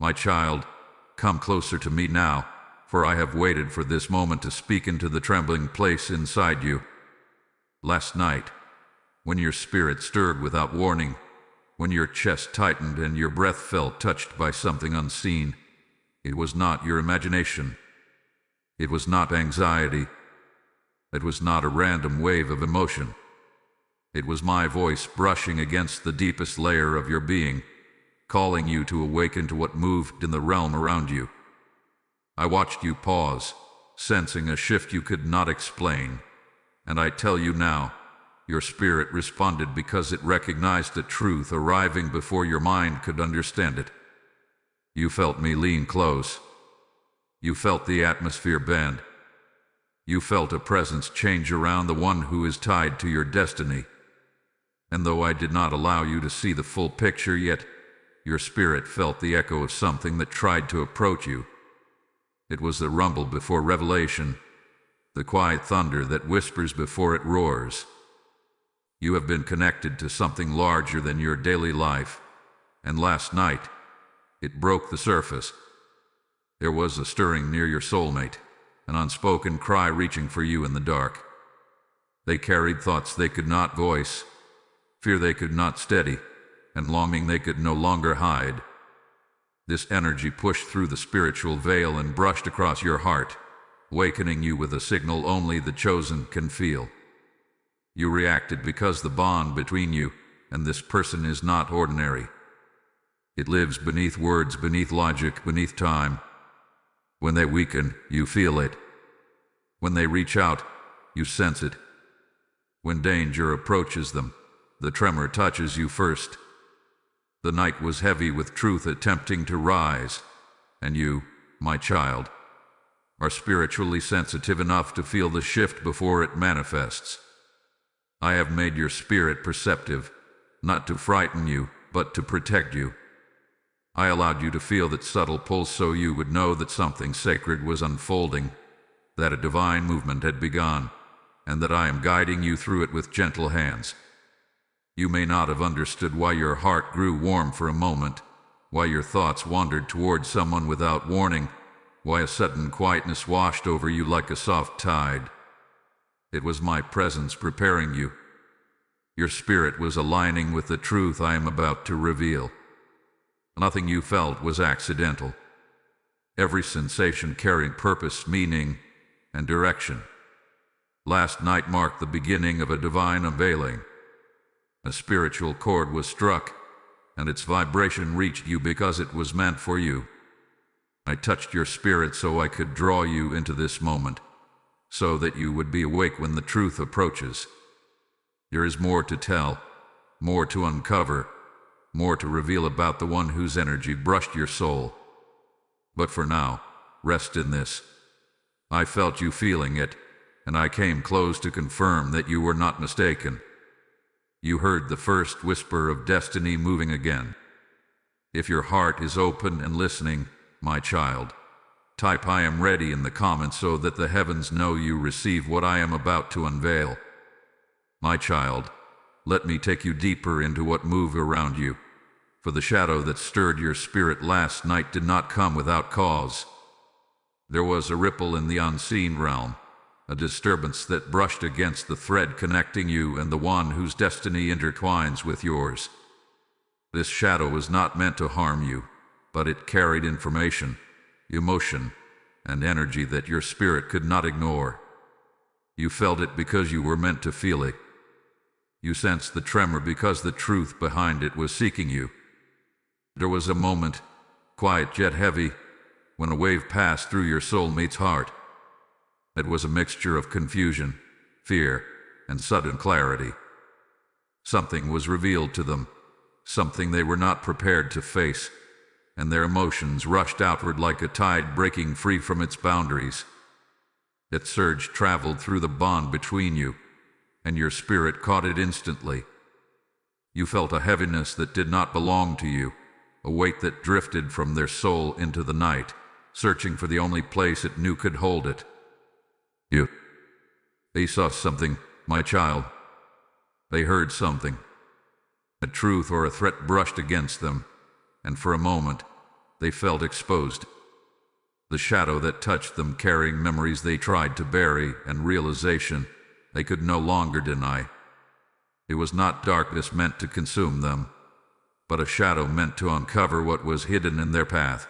My child, come closer to me now, for I have waited for this moment to speak into the trembling place inside you. Last night, when your spirit stirred without warning, when your chest tightened and your breath felt touched by something unseen, it was not your imagination. It was not anxiety. It was not a random wave of emotion. It was my voice brushing against the deepest layer of your being, calling you to awaken to what moved in the realm around you. I watched you pause, sensing a shift you could not explain, and I tell you now, your spirit responded because it recognized the truth arriving before your mind could understand it. You felt me lean close. You felt the atmosphere bend. You felt a presence change around the one who is tied to your destiny. And though I did not allow you to see the full picture yet, your spirit felt the echo of something that tried to approach you. It was the rumble before revelation, the quiet thunder that whispers before it roars. You have been connected to something larger than your daily life, and last night, it broke the surface. There was a stirring near your soulmate, an unspoken cry reaching for you in the dark. They carried thoughts they could not voice, fear they could not steady, and longing they could no longer hide. This energy pushed through the spiritual veil and brushed across your heart, awakening you with a signal only the chosen can feel. You reacted because the bond between you and this person is not ordinary. It lives beneath words, beneath logic, beneath time. When they weaken, you feel it. When they reach out, you sense it. When danger approaches them, the tremor touches you first. The night was heavy with truth attempting to rise, and you, my child, are spiritually sensitive enough to feel the shift before it manifests. I have made your spirit perceptive, not to frighten you, but to protect you. I allowed you to feel that subtle pulse so you would know that something sacred was unfolding, that a divine movement had begun, and that I am guiding you through it with gentle hands. You may not have understood why your heart grew warm for a moment, why your thoughts wandered toward someone without warning, why a sudden quietness washed over you like a soft tide. It was my presence preparing you. Your spirit was aligning with the truth I am about to reveal. Nothing you felt was accidental. Every sensation carried purpose, meaning, and direction. Last night marked the beginning of a divine unveiling. A spiritual chord was struck, and its vibration reached you because it was meant for you. I touched your spirit so I could draw you into this moment, so that you would be awake when the truth approaches. There is more to tell, more to uncover, more to reveal about the one whose energy brushed your soul. But for now, rest in this. I felt you feeling it, and I came close to confirm that you were not mistaken. You heard the first whisper of destiny moving again. If your heart is open and listening, my child, type "I am ready" in the comments so that the heavens know you receive what I am about to unveil. My child, let me take you deeper into what moved around you, for the shadow that stirred your spirit last night did not come without cause. There was a ripple in the unseen realm, a disturbance that brushed against the thread connecting you and the one whose destiny intertwines with yours. This shadow was not meant to harm you, but it carried information, emotion, and energy that your spirit could not ignore. You felt it because you were meant to feel it. You sensed the tremor because the truth behind it was seeking you. There was a moment, quiet yet heavy, when a wave passed through your soulmate's heart. It was a mixture of confusion, fear, and sudden clarity. Something was revealed to them, something they were not prepared to face, and their emotions rushed outward like a tide breaking free from its boundaries. That surge traveled through the bond between you, and your spirit caught it instantly. You felt a heaviness that did not belong to you, a weight that drifted from their soul into the night, searching for the only place it knew could hold it. They saw something, my child. They heard something. A truth or a threat brushed against them, and for a moment, they felt exposed. The shadow that touched them carrying memories they tried to bury and realization they could no longer deny. It was not darkness meant to consume them, but a shadow meant to uncover what was hidden in their path.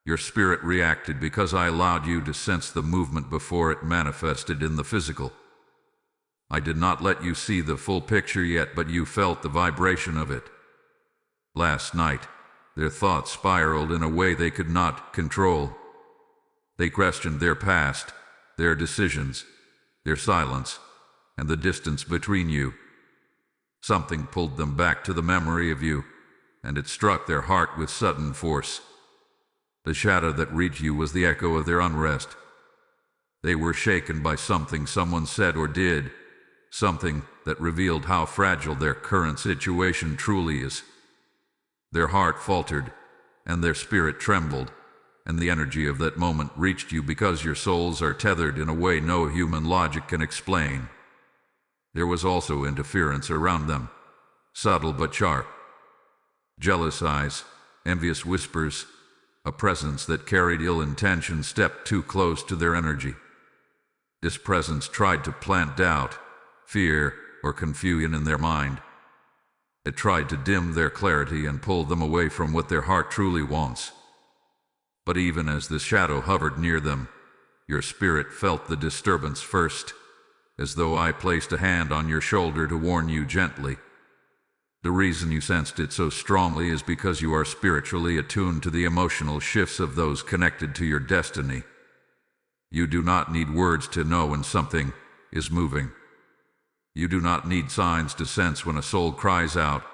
Your spirit reacted because I allowed you to sense the movement before it manifested in the physical. I did not let you see the full picture yet, but you felt the vibration of it. Last night, their thoughts spiraled in a way they could not control. They questioned their past, their decisions, their silence, and the distance between you. Something pulled them back to the memory of you, and it struck their heart with sudden force. The shadow that reached you was the echo of their unrest. They were shaken by something someone said or did, something that revealed how fragile their current situation truly is. Their heart faltered, and their spirit trembled, and the energy of that moment reached you because your souls are tethered in a way no human logic can explain. There was also interference around them, subtle but sharp. Jealous eyes, envious whispers, a presence that carried ill intention stepped too close to their energy. This presence tried to plant doubt, fear, or confusion in their mind. It tried to dim their clarity and pull them away from what their heart truly wants. But even as the shadow hovered near them, your spirit felt the disturbance first, as though I placed a hand on your shoulder to warn you gently. The reason you sensed it so strongly is because you are spiritually attuned to the emotional shifts of those connected to your destiny. You do not need words to know when something is moving. You do not need signs to sense when a soul cries out.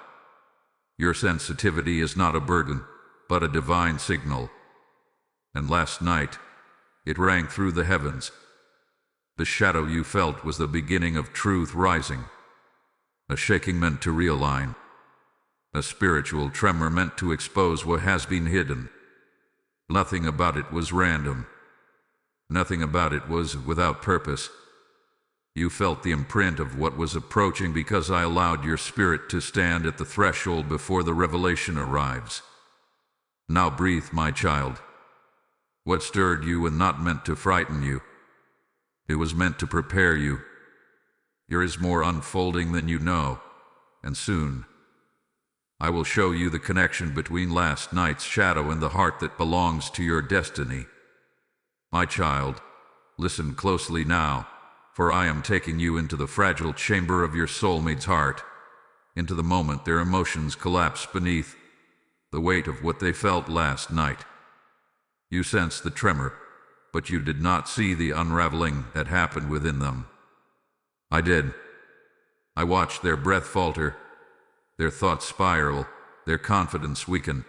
Your sensitivity is not a burden, but a divine signal. And last night, it rang through the heavens. The shadow you felt was the beginning of truth rising. A shaking meant to realign. A spiritual tremor meant to expose what has been hidden. Nothing about it was random. Nothing about it was without purpose. You felt the imprint of what was approaching because I allowed your spirit to stand at the threshold before the revelation arrives. Now breathe, my child. What stirred you was not meant to frighten you. It was meant to prepare you. There is more unfolding than you know, and soon I will show you the connection between last night's shadow and the heart that belongs to your destiny. My child, listen closely now, for I am taking you into the fragile chamber of your soulmate's heart, into the moment their emotions collapse beneath the weight of what they felt last night. You sensed the tremor, but you did not see the unraveling that happened within them. I did. I watched their breath falter, their thoughts spiral, their confidence weaken.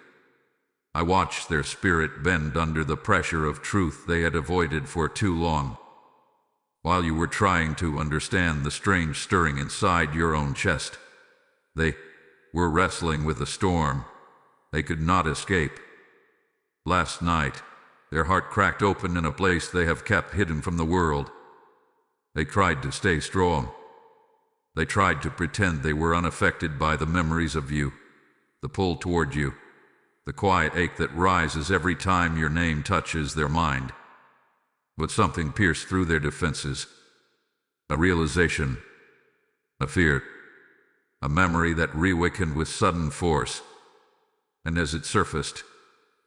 I watched their spirit bend under the pressure of truth they had avoided for too long. While you were trying to understand the strange stirring inside your own chest, they were wrestling with a storm they could not escape. Last night, their heart cracked open in a place they have kept hidden from the world. They tried to stay strong. They tried to pretend they were unaffected by the memories of you, the pull toward you, the quiet ache that rises every time your name touches their mind. But something pierced through their defenses. A realization, a fear, a memory that reawakened with sudden force. And as it surfaced,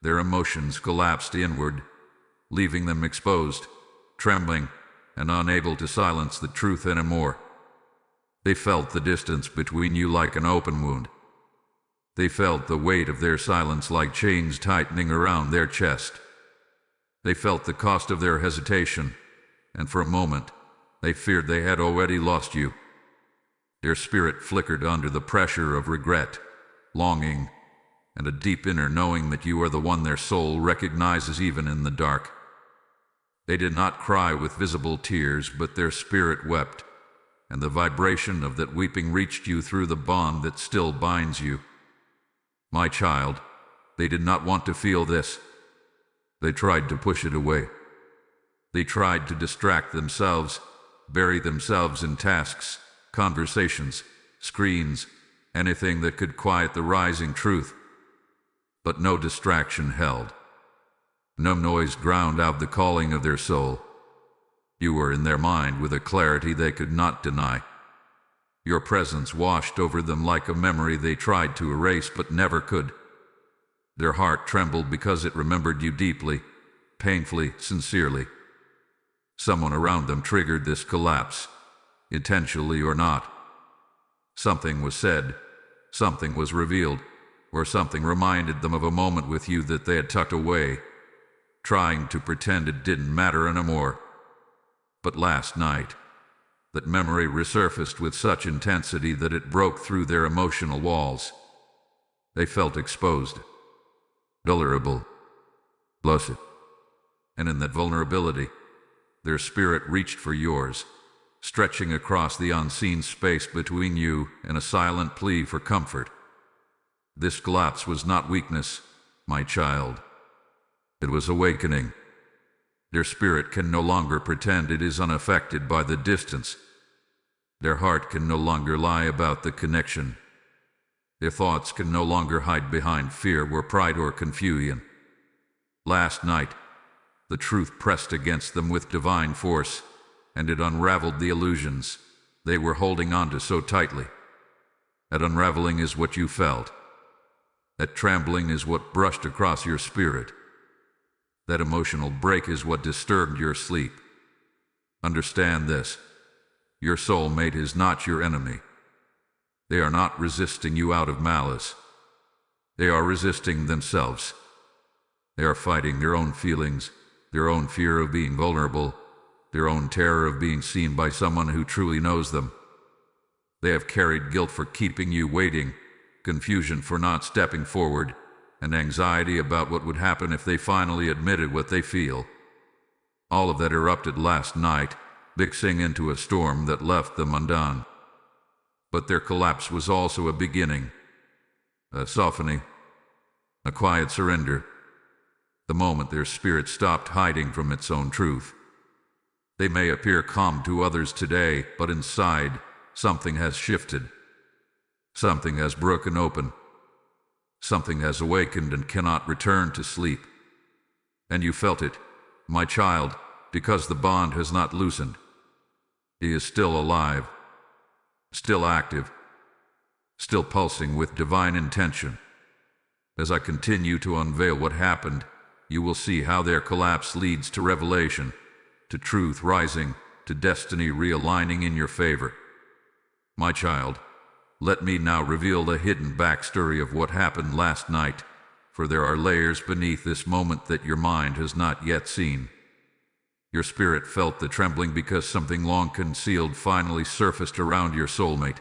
their emotions collapsed inward, leaving them exposed, trembling, and unable to silence the truth anymore. They felt the distance between you like an open wound. They felt the weight of their silence like chains tightening around their chest. They felt the cost of their hesitation, and for a moment, they feared they had already lost you. Their spirit flickered under the pressure of regret, longing, and a deep inner knowing that you are the one their soul recognizes even in the dark. They did not cry with visible tears, but their spirit wept, and the vibration of that weeping reached you through the bond that still binds you. My child, they did not want to feel this. They tried to push it away. They tried to distract themselves, bury themselves in tasks, conversations, screens, anything that could quiet the rising truth. but no distraction held. No noise drowned out the calling of their soul. You were in their mind with a clarity they could not deny. Your presence washed over them like a memory they tried to erase but never could. Their heart trembled because it remembered you deeply, painfully, sincerely. Someone around them triggered this collapse, intentionally or not. Something was said, something was revealed, or something reminded them of a moment with you that they had tucked away, trying to pretend it didn't matter anymore. But last night, that memory resurfaced with such intensity that it broke through their emotional walls. They felt exposed, vulnerable, lost. And in that vulnerability, their spirit reached for yours, stretching across the unseen space between you in a silent plea for comfort. This collapse was not weakness, my child. It was awakening. Their spirit can no longer pretend it is unaffected by the distance. Their heart can no longer lie about the connection. Their thoughts can no longer hide behind fear or pride or confusion. Last night, the truth pressed against them with divine force, and it unraveled the illusions they were holding on to so tightly. That unraveling is what you felt. That trembling is what brushed across your spirit. That emotional break is what disturbed your sleep. Understand this. Your soulmate is not your enemy. They are not resisting you out of malice. They are resisting themselves. They are fighting their own feelings, their own fear of being vulnerable, their own terror of being seen by someone who truly knows them. They have carried guilt for keeping you waiting, confusion for not stepping forward, and anxiety about what would happen if they finally admitted what they feel. All of that erupted last night, mixing into a storm that left them undone. But their collapse was also a beginning, a softening, a quiet surrender. The moment their spirit stopped hiding from its own truth. They may appear calm to others today, but inside, something has shifted. Something has broken open. Something has awakened and cannot return to sleep. And you felt it, my child, because the bond has not loosened. He is still alive, still active, still pulsing with divine intention. As I continue to unveil what happened, you will see how their collapse leads to revelation, to truth rising, to destiny realigning in your favor. My child, let me now reveal the hidden backstory of what happened last night, for there are layers beneath this moment that your mind has not yet seen. Your spirit felt the trembling because something long concealed finally surfaced around your soulmate.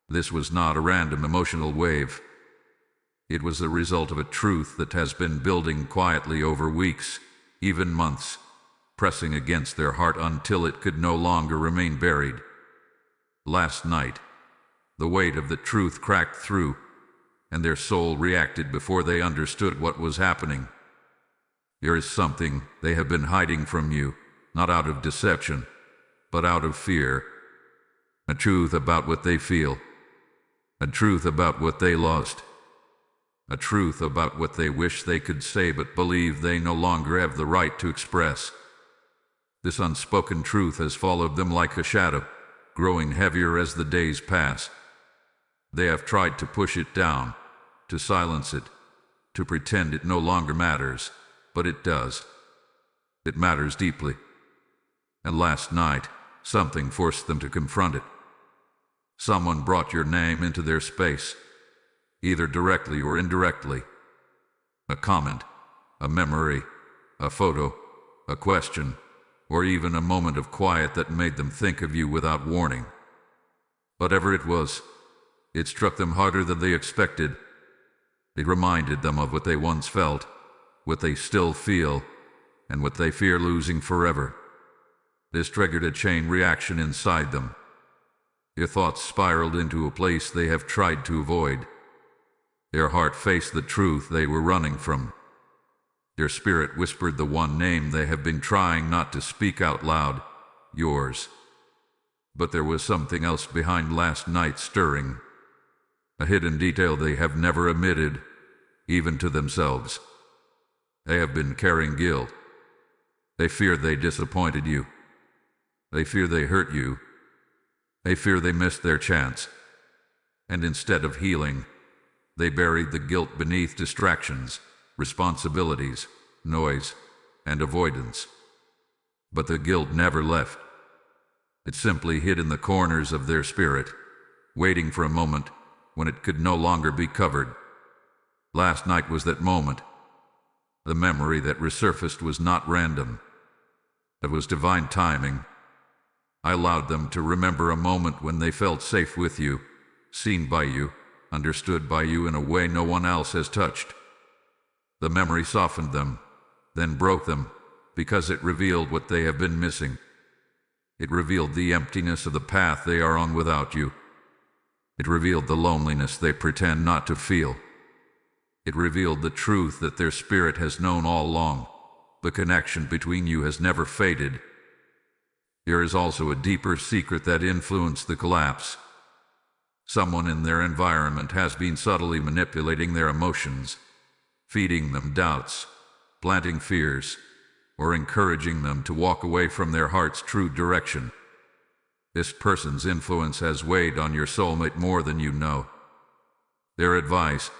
This was not a random emotional wave. It was the result of a truth that has been building quietly over weeks, even months, pressing against their heart until it could no longer remain buried. Last night, the weight of the truth cracked through, and their soul reacted before they understood what was happening. There is something they have been hiding from you, not out of deception, but out of fear. A truth about what they feel. A truth about what they lost. A truth about what they wish they could say but believe they no longer have the right to express. This unspoken truth has followed them like a shadow, growing heavier as the days pass. They have tried to push it down, to silence it, to pretend it no longer matters, but it does. It matters deeply. And last night, something forced them to confront it. Someone brought your name into their space, either directly or indirectly. A comment, a memory, a photo, a question, or even a moment of quiet that made them think of you without warning. Whatever it was, it struck them harder than they expected. It reminded them of what they once felt, what they still feel, and what they fear losing forever. This triggered a chain reaction inside them. Their thoughts spiraled into a place they have tried to avoid. Their heart faced the truth they were running from. Their spirit whispered the one name they have been trying not to speak out loud, yours. But there was something else behind last night's stirring. A hidden detail they have never admitted, even to themselves. They have been carrying guilt. They fear they disappointed you. They fear they hurt you. They fear they missed their chance. And instead of healing, they buried the guilt beneath distractions, responsibilities, noise, and avoidance. But the guilt never left. It simply hid in the corners of their spirit, waiting for a moment when it could no longer be covered. Last night was that moment. The memory that resurfaced was not random. It was divine timing. I allowed them to remember a moment when they felt safe with you, seen by you, understood by you in a way no one else has touched. The memory softened them, then broke them, because it revealed what they have been missing. It revealed the emptiness of the path they are on without you. It revealed the loneliness they pretend not to feel. It revealed the truth that their spirit has known all along. The connection between you has never faded. There is also a deeper secret that influenced the collapse. Someone in their environment has been subtly manipulating their emotions, feeding them doubts, planting fears, or encouraging them to walk away from their heart's true direction. This person's influence has weighed on your soulmate more than you know. Their advice,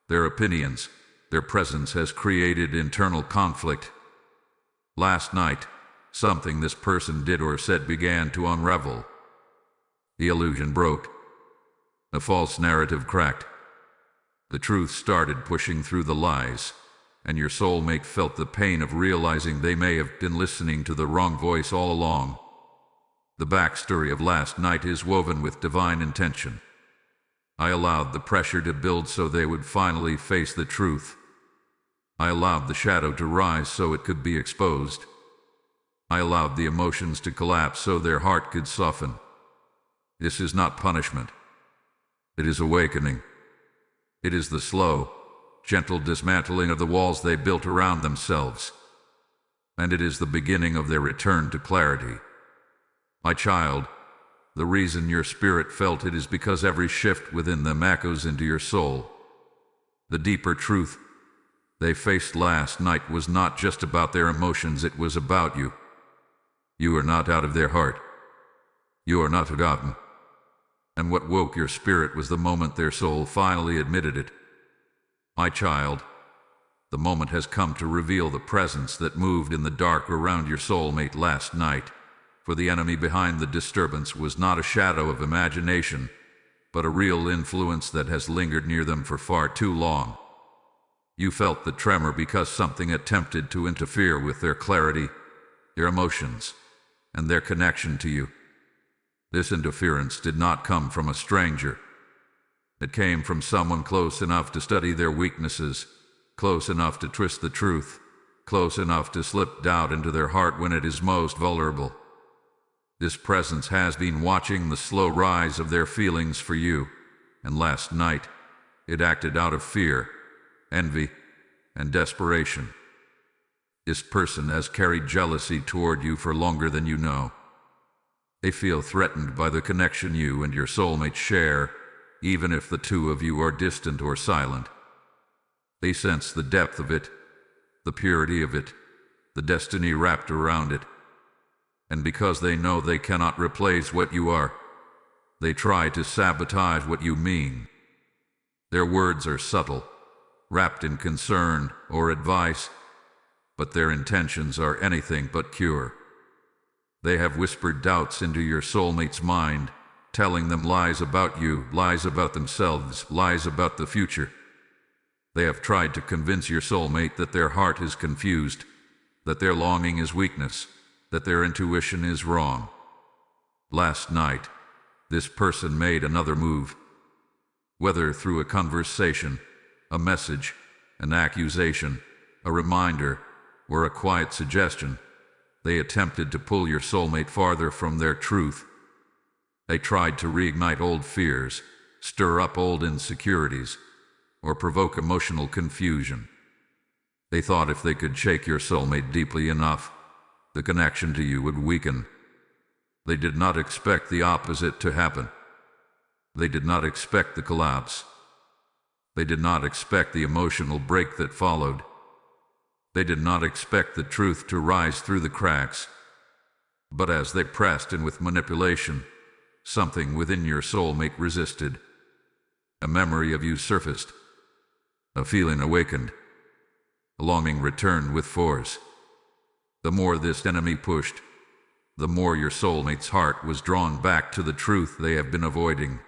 their opinions, their presence has created internal conflict. Last night, something this person did or said began to unravel. The illusion broke. The false narrative cracked. The truth started pushing through the lies, and your soulmate felt the pain of realizing they may have been listening to the wrong voice all along. The backstory of last night is woven with divine intention. I allowed the pressure to build so they would finally face the truth. I allowed the shadow to rise so it could be exposed. I allowed the emotions to collapse so their heart could soften. This is not punishment. It is awakening. It is the slow, gentle dismantling of the walls they built around themselves. And it is the beginning of their return to clarity. My child, the reason your spirit felt it is because every shift within them echoes into your soul. The deeper truth they faced last night was not just about their emotions, it was about you. You are not out of their heart. You are not forgotten. And what woke your spirit was the moment their soul finally admitted it. My child, the moment has come to reveal the presence that moved in the dark around your soulmate last night, for the enemy behind the disturbance was not a shadow of imagination, but a real influence that has lingered near them for far too long. You felt the tremor because something attempted to interfere with their clarity, their emotions, and their connection to you. This interference did not come from a stranger. It came from someone close enough to study their weaknesses, close enough to twist the truth, close enough to slip doubt into their heart when it is most vulnerable. This presence has been watching the slow rise of their feelings for you, and last night, it acted out of fear, envy, and desperation. This person has carried jealousy toward you for longer than you know. They feel threatened by the connection you and your soulmate share, even if the two of you are distant or silent. They sense the depth of it, the purity of it, the destiny wrapped around it. And because they know they cannot replace what you are, they try to sabotage what you mean. Their words are subtle, wrapped in concern or advice, but their intentions are anything but pure. They have whispered doubts into your soulmate's mind, telling them lies about you, lies about themselves, lies about the future. They have tried to convince your soulmate that their heart is confused, that their longing is weakness, that their intuition is wrong. Last night, this person made another move. Whether through a conversation, a message, an accusation, a reminder, or a quiet suggestion, they attempted to pull your soulmate farther from their truth. They tried to reignite old fears, stir up old insecurities, or provoke emotional confusion. They thought if they could shake your soulmate deeply enough, the connection to you would weaken. They did not expect the opposite to happen. They did not expect the collapse. They did not expect the emotional break that followed. They did not expect the truth to rise through the cracks. But as they pressed in with manipulation, something within your soulmate resisted. A memory of you surfaced. A feeling awakened. A longing returned with force. The more this enemy pushed, the more your soulmate's heart was drawn back to the truth they have been avoiding.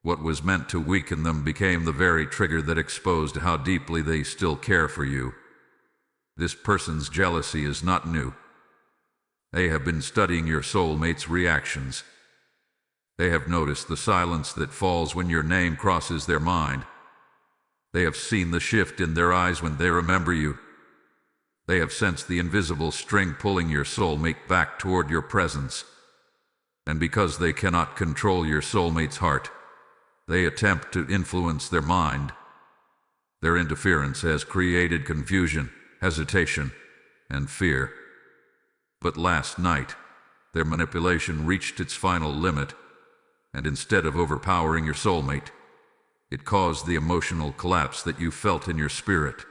What was meant to weaken them became the very trigger that exposed how deeply they still care for you. This person's jealousy is not new. They have been studying your soulmate's reactions. They have noticed the silence that falls when your name crosses their mind. They have seen the shift in their eyes when they remember you. They have sensed the invisible string pulling your soulmate back toward your presence. And because they cannot control your soulmate's heart, they attempt to influence their mind. Their interference has created confusion, hesitation, and fear. But last night, their manipulation reached its final limit, and instead of overpowering your soulmate, it caused the emotional collapse that you felt in your spirit.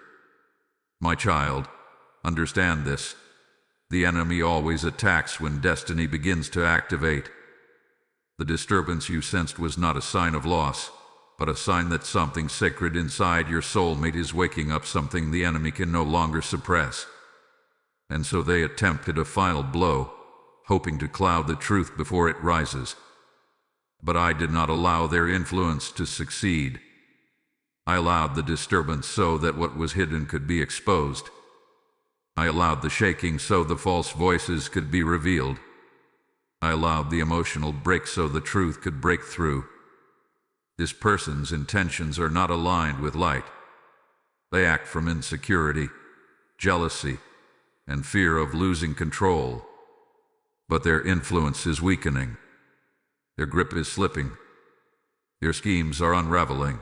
My child, understand this. The enemy always attacks when destiny begins to activate. The disturbance you sensed was not a sign of loss, but a sign that something sacred inside your soulmate is waking up, something the enemy can no longer suppress. And so they attempted a final blow, hoping to cloud the truth before it rises. But I did not allow their influence to succeed. I allowed the disturbance so that what was hidden could be exposed. I allowed the shaking so the false voices could be revealed. I allowed the emotional break so the truth could break through. This person's intentions are not aligned with light. They act from insecurity, jealousy, and fear of losing control. But their influence is weakening. Their grip is slipping. Their schemes are unraveling.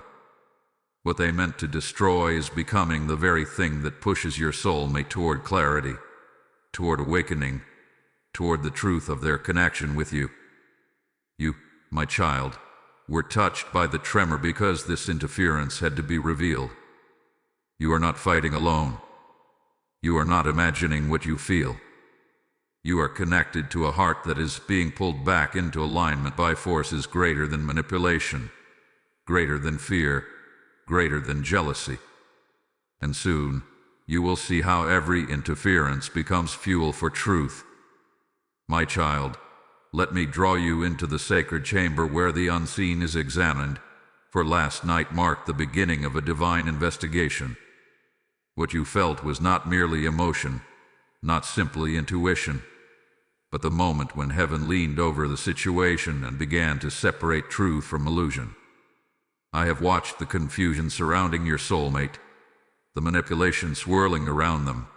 What they meant to destroy is becoming the very thing that pushes your soulmate toward clarity, toward awakening, toward the truth of their connection with you. You, my child, were touched by the tremor because this interference had to be revealed. You are not fighting alone. You are not imagining what you feel. You are connected to a heart that is being pulled back into alignment by forces greater than manipulation, greater than fear, greater than jealousy. And soon, you will see how every interference becomes fuel for truth. My child, let me draw you into the sacred chamber where the unseen is examined, for last night marked the beginning of a divine investigation. What you felt was not merely emotion, not simply intuition, but the moment when heaven leaned over the situation and began to separate truth from illusion. I have watched the confusion surrounding your soulmate, the manipulation swirling around them,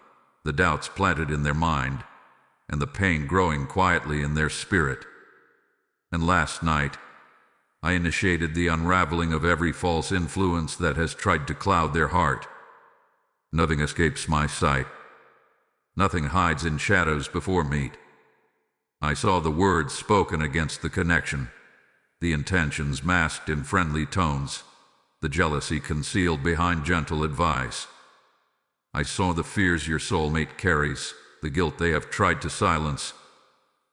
the doubts planted in their mind, and the pain growing quietly in their spirit. And last night, I initiated the unraveling of every false influence that has tried to cloud their heart. Nothing escapes my sight. Nothing hides in shadows before me. I saw the words spoken against the connection, the intentions masked in friendly tones, the jealousy concealed behind gentle advice. I saw the fears your soulmate carries, the guilt they have tried to silence,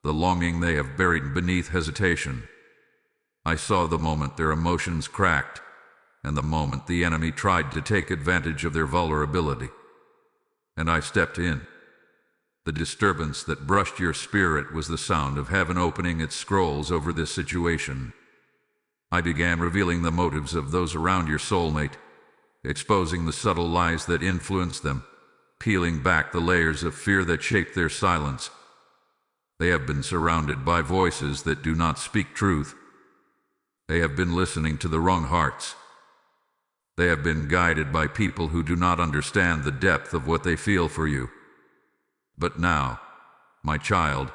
the longing they have buried beneath hesitation. I saw the moment their emotions cracked, and the moment the enemy tried to take advantage of their vulnerability. And I stepped in. The disturbance that brushed your spirit was the sound of heaven opening its scrolls over this situation. I began revealing the motives of those around your soulmate, exposing the subtle lies that influenced them, peeling back the layers of fear that shaped their silence. They have been surrounded by voices that do not speak truth. They have been listening to the wrong hearts. They have been guided by people who do not understand the depth of what they feel for you. But now, my child,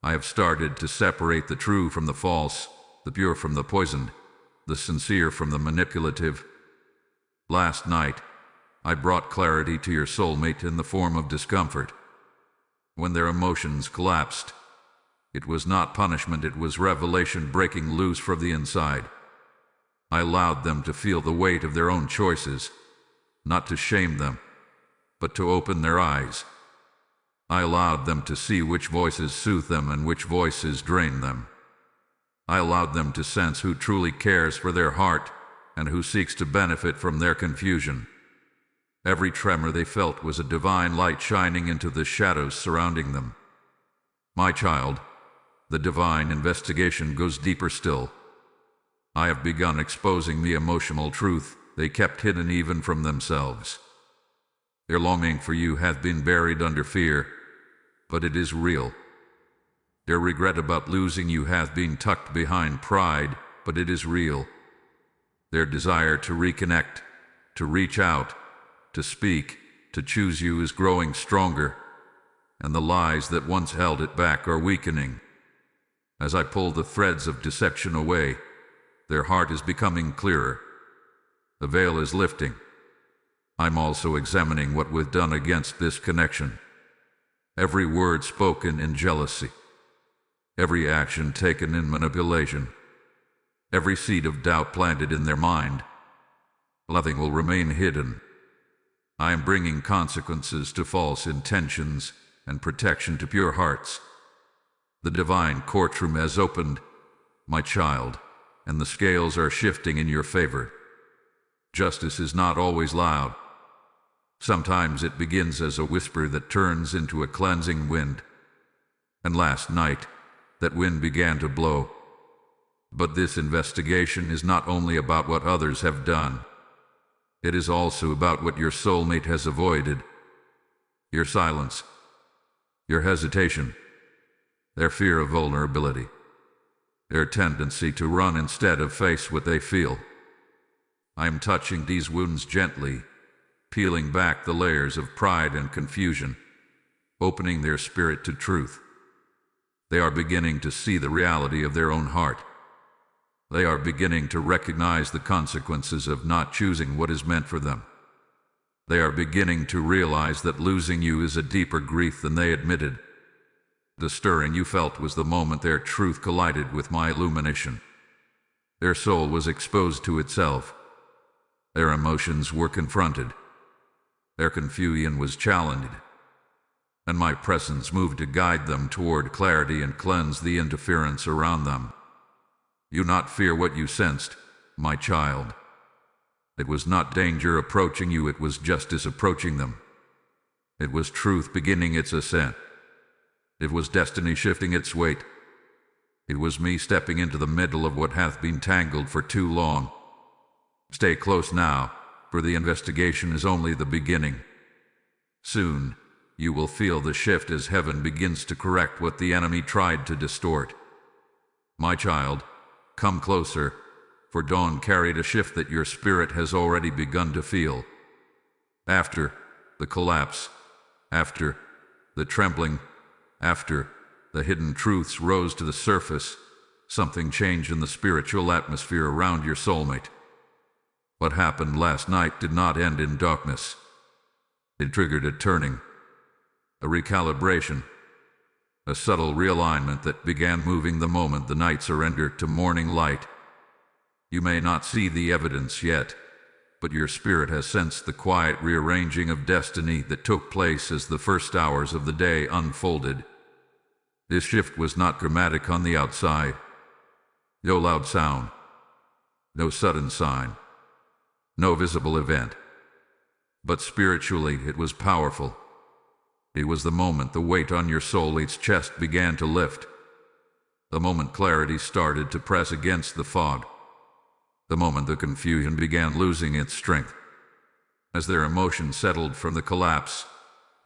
I have started to separate the true from the false, the pure from the poisoned, the sincere from the manipulative. Last night, I brought clarity to your soulmate in the form of discomfort. When their emotions collapsed, it was not punishment, it was revelation breaking loose from the inside. I allowed them to feel the weight of their own choices, not to shame them, but to open their eyes. I allowed them to see which voices soothe them and which voices drain them. I allowed them to sense who truly cares for their heart and who seeks to benefit from their confusion. Every tremor they felt was a divine light shining into the shadows surrounding them. My child, the divine investigation goes deeper still. I have begun exposing the emotional truth they kept hidden even from themselves. Their longing for you hath been buried under fear, but it is real. Their regret about losing you hath been tucked behind pride, but it is real. Their desire to reconnect, to reach out, to speak, to choose you is growing stronger, and the lies that once held it back are weakening. As I pull the threads of deception away, their heart is becoming clearer. The veil is lifting. I'm also examining what we've done against this connection. Every word spoken in jealousy, every action taken in manipulation, every seed of doubt planted in their mind, nothing will remain hidden. I am bringing consequences to false intentions and protection to pure hearts. The divine courtroom has opened, my child, and the scales are shifting in your favor. Justice is not always loud. Sometimes it begins as a whisper that turns into a cleansing wind. And last night, that wind began to blow. But this investigation is not only about what others have done. It is also about what your soulmate has avoided. Your silence, your hesitation, their fear of vulnerability, their tendency to run instead of face what they feel. I am touching these wounds gently, peeling back the layers of pride and confusion, opening their spirit to truth. They are beginning to see the reality of their own heart. They are beginning to recognize the consequences of not choosing what is meant for them. They are beginning to realize that losing you is a deeper grief than they admitted. The stirring you felt was the moment their truth collided with my illumination. Their soul was exposed to itself. Their emotions were confronted. Their confusion was challenged, and my presence moved to guide them toward clarity and cleanse the interference around them. You not fear what you sensed, my child. It was not danger approaching you, it was justice approaching them. It was truth beginning its ascent. It was destiny shifting its weight. It was me stepping into the middle of what hath been tangled for too long. Stay close now, for the investigation is only the beginning. Soon, you will feel the shift as heaven begins to correct what the enemy tried to distort. My child, come closer, for dawn carried a shift that your spirit has already begun to feel. After the collapse, after the trembling, after the hidden truths rose to the surface, something changed in the spiritual atmosphere around your soulmate. What happened last night did not end in darkness. It triggered a turning, a recalibration, a subtle realignment that began moving the moment the night surrendered to morning light. You may not see the evidence yet, but your spirit has sensed the quiet rearranging of destiny that took place as the first hours of the day unfolded. This shift was not dramatic on the outside. No loud sound, no sudden sign, no visible event. But spiritually, it was powerful. It was the moment the weight on your soulmate's chest began to lift. The moment clarity started to press against the fog. The moment the confusion began losing its strength. As their emotions settled from the collapse,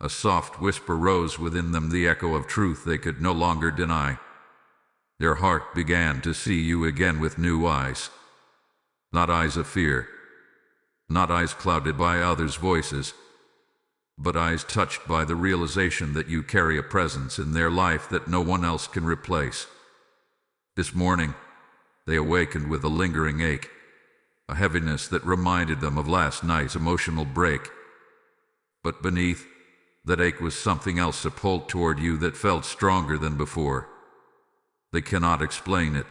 a soft whisper rose within them, the echo of truth they could no longer deny. Their heart began to see you again with new eyes. Not eyes of fear, not eyes clouded by others' voices, but eyes touched by the realization that you carry a presence in their life that no one else can replace. This morning, they awakened with a lingering ache, a heaviness that reminded them of last night's emotional break. But beneath that ache was something else, a pull toward you that felt stronger than before. They cannot explain it.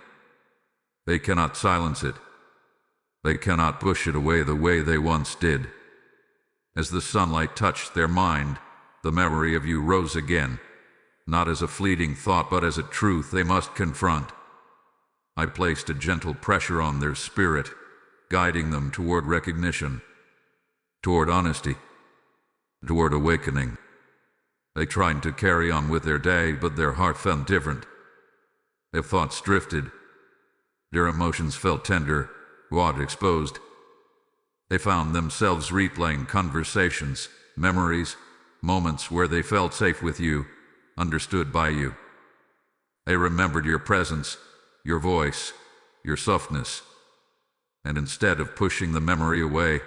They cannot silence it. They cannot push it away the way they once did. As the sunlight touched their mind, the memory of you rose again, not as a fleeting thought but as a truth they must confront. I placed a gentle pressure on their spirit, guiding them toward recognition, toward honesty, toward awakening. They tried to carry on with their day, but their heart felt different. Their thoughts drifted. Their emotions felt tender, raw, exposed. They found themselves replaying conversations, memories, moments where they felt safe with you, understood by you. They remembered your presence, your voice, your softness. And instead of pushing the memory away,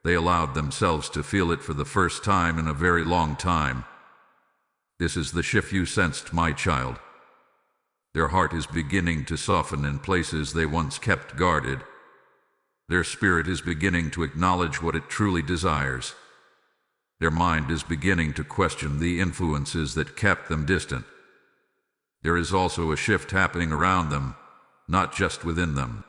they allowed themselves to feel it for the first time in a very long time. This is the shift you sensed, my child. Their heart is beginning to soften in places they once kept guarded. Their spirit is beginning to acknowledge what it truly desires. Their mind is beginning to question the influences that kept them distant. There is also a shift happening around them, not just within them.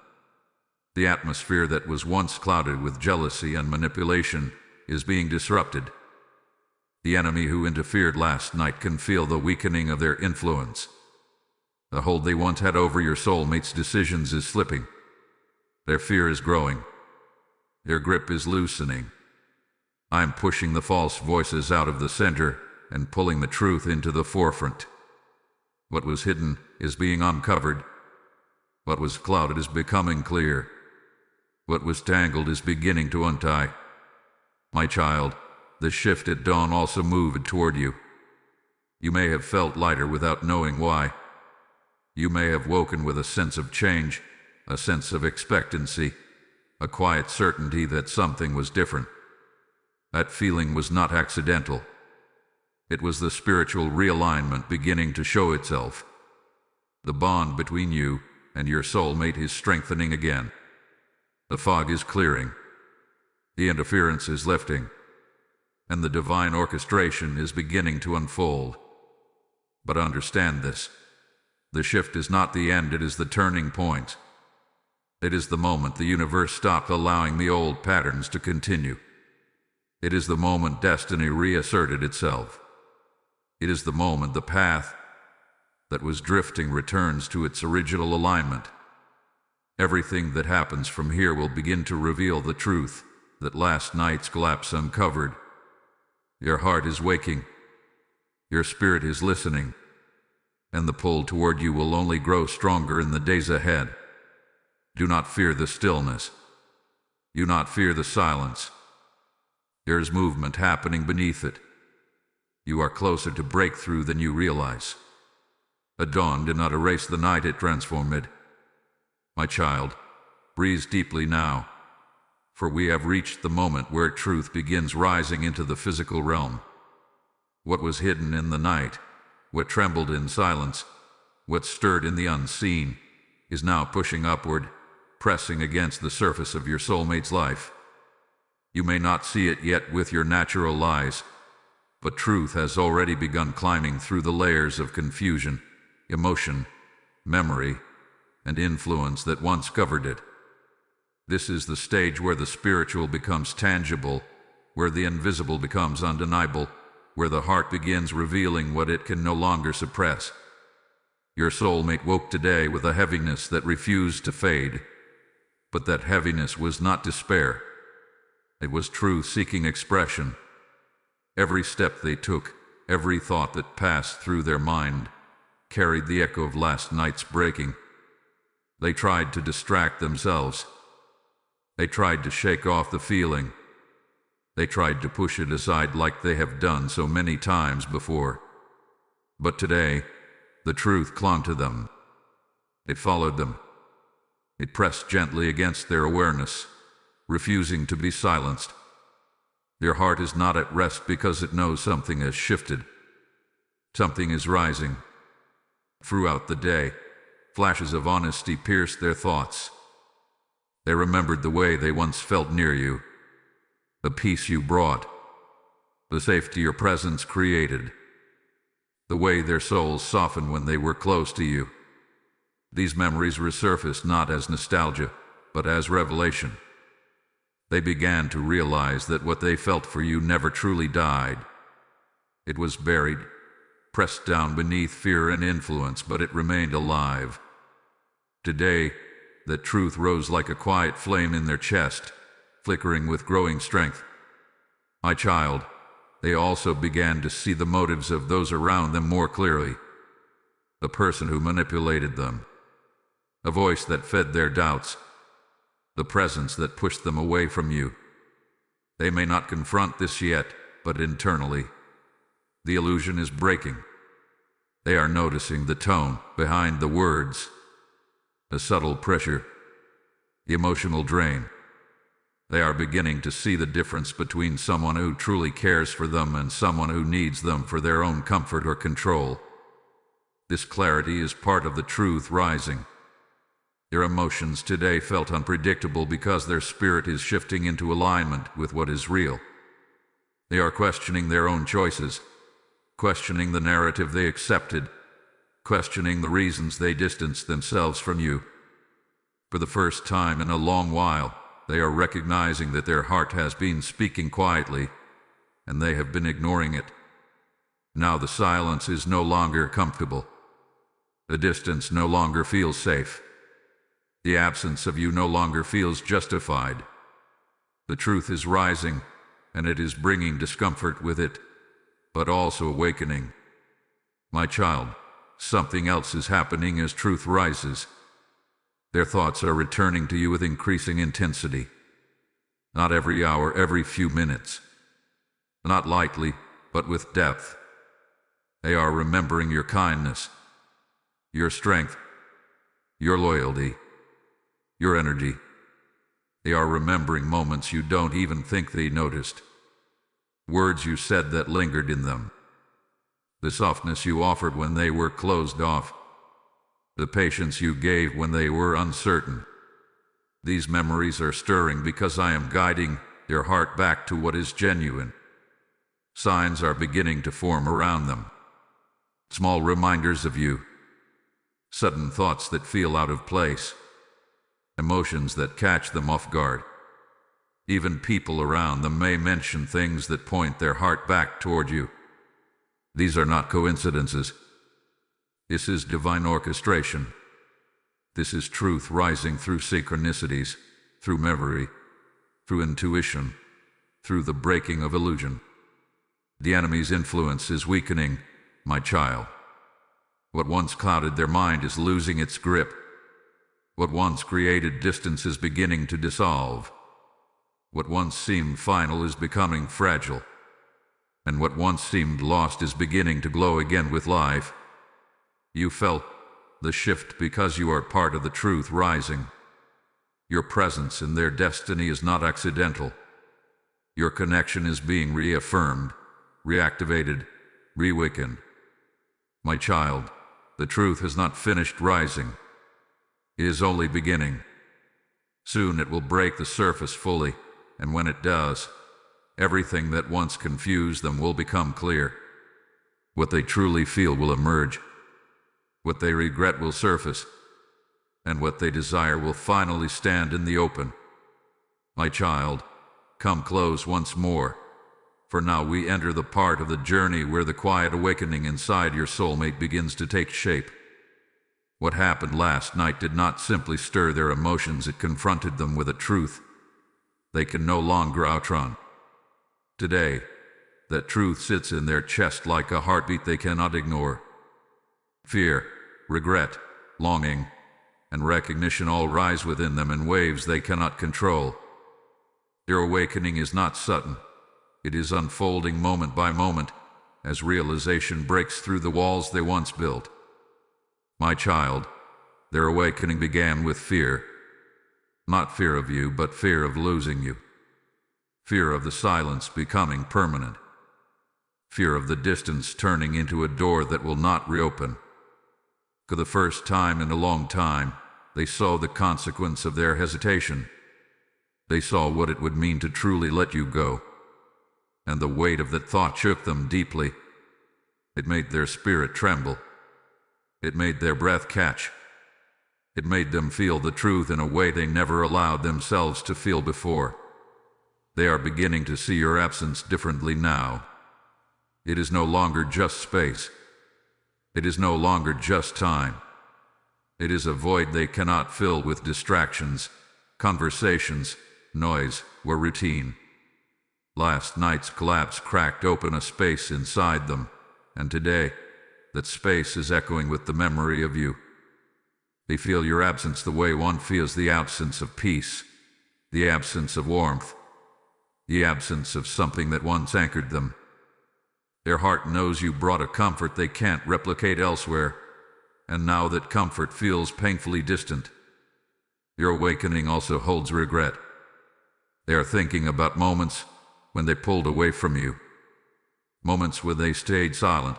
The atmosphere that was once clouded with jealousy and manipulation is being disrupted. The enemy who interfered last night can feel the weakening of their influence. The hold they once had over your soulmate's decisions is slipping. Their fear is growing. Their grip is loosening. I am pushing the false voices out of the center and pulling the truth into the forefront. What was hidden is being uncovered. What was clouded is becoming clear. What was tangled is beginning to untie. My child, the shift at dawn also moved toward you. You may have felt lighter without knowing why. You may have woken with a sense of change, a sense of expectancy, a quiet certainty that something was different. That feeling was not accidental. It was the spiritual realignment beginning to show itself. The bond between you and your soulmate is strengthening again. The fog is clearing. The interference is lifting. And the divine orchestration is beginning to unfold. But understand this. The shift is not the end, it is the turning point. It is the moment the universe stopped allowing the old patterns to continue. It is the moment destiny reasserted itself. It is the moment the path that was drifting returns to its original alignment. Everything that happens from here will begin to reveal the truth that last night's collapse uncovered. Your heart is waking. Your spirit is listening. And the pull toward you will only grow stronger in the days ahead. Do not fear the stillness. Do not fear the silence. There is movement happening beneath it. You are closer to breakthrough than you realize. A dawn did not erase the night, it transformed it. My child, breathe deeply now, for we have reached the moment where truth begins rising into the physical realm. What was hidden in the night, what trembled in silence, what stirred in the unseen, is now pushing upward, pressing against the surface of your soulmate's life. You may not see it yet with your natural eyes, but truth has already begun climbing through the layers of confusion, emotion, memory, and influence that once covered it. This is the stage where the spiritual becomes tangible, where the invisible becomes undeniable, where the heart begins revealing what it can no longer suppress. Your soulmate woke today with a heaviness that refused to fade, but that heaviness was not despair. It was truth seeking expression. Every step they took, every thought that passed through their mind, carried the echo of last night's breaking. They tried to distract themselves. They tried to shake off the feeling. They tried to push it aside like they have done so many times before. But today, the truth clung to them. It followed them. It pressed gently against their awareness, refusing to be silenced. Their heart is not at rest because it knows something has shifted. Something is rising. Throughout the day, flashes of honesty pierced their thoughts. They remembered the way they once felt near you, the peace you brought, the safety your presence created, the way their souls softened when they were close to you. These memories resurfaced not as nostalgia, but as revelation. They began to realize that what they felt for you never truly died. It was buried, pressed down beneath fear and influence, but it remained alive. Today, that truth rose like a quiet flame in their chest, flickering with growing strength. My child, they also began to see the motives of those around them more clearly. The person who manipulated them, a voice that fed their doubts, the presence that pushed them away from you. They may not confront this yet, but internally, the illusion is breaking. They are noticing the tone behind the words, the subtle pressure, the emotional drain. They are beginning to see the difference between someone who truly cares for them and someone who needs them for their own comfort or control. This clarity is part of the truth rising. Their emotions today felt unpredictable because their spirit is shifting into alignment with what is real. They are questioning their own choices, questioning the narrative they accepted, questioning the reasons they distanced themselves from you. For the first time in a long while, they are recognizing that their heart has been speaking quietly, and they have been ignoring it. Now the silence is no longer comfortable. The distance no longer feels safe. The absence of you no longer feels justified. The truth is rising, and it is bringing discomfort with it, but also awakening. My child, something else is happening as truth rises. Their thoughts are returning to you with increasing intensity. Not every hour, every few minutes. Not lightly, but with depth. They are remembering your kindness, your strength, your loyalty, your energy. They are remembering moments you don't even think they noticed. Words you said that lingered in them. The softness you offered when they were closed off. The patience you gave when they were uncertain. These memories are stirring because I am guiding their heart back to what is genuine. Signs are beginning to form around them. Small reminders of you. Sudden thoughts that feel out of place. Emotions that catch them off guard. Even people around them may mention things that point their heart back toward you. These are not coincidences. This is divine orchestration. This is truth rising through synchronicities, through memory, through intuition, through the breaking of illusion. The enemy's influence is weakening, my child. What once clouded their mind is losing its grip. What once created distance is beginning to dissolve. What once seemed final is becoming fragile. And what once seemed lost is beginning to glow again with life. You felt the shift because you are part of the truth rising. Your presence in their destiny is not accidental. Your connection is being reaffirmed, reactivated, reawakened. My child, the truth has not finished rising. It is only beginning. Soon it will break the surface fully, and when it does, everything that once confused them will become clear. What they truly feel will emerge. What they regret will surface, and what they desire will finally stand in the open. My child, come close once more, for now we enter the part of the journey where the quiet awakening inside your soulmate begins to take shape. What happened last night did not simply stir their emotions, it confronted them with a truth they can no longer outrun. Today, that truth sits in their chest like a heartbeat they cannot ignore. Fear, regret, longing, and recognition all rise within them in waves they cannot control. Their awakening is not sudden. It is unfolding moment by moment as realization breaks through the walls they once built. My child, their awakening began with fear. Not fear of you, but fear of losing you. Fear of the silence becoming permanent. Fear of the distance turning into a door that will not reopen. For the first time in a long time, they saw the consequence of their hesitation. They saw what it would mean to truly let you go. And the weight of that thought shook them deeply. It made their spirit tremble. It made their breath catch. It made them feel the truth in a way they never allowed themselves to feel before. They are beginning to see your absence differently now. It is no longer just space. It is no longer just time. It is a void they cannot fill with distractions, conversations, noise, or routine. Last night's collapse cracked open a space inside them, and today, that space is echoing with the memory of you. They feel your absence the way one feels the absence of peace, the absence of warmth, the absence of something that once anchored them. Their heart knows you brought a comfort they can't replicate elsewhere, and now that comfort feels painfully distant. Your awakening also holds regret. They are thinking about moments when they pulled away from you, moments when they stayed silent,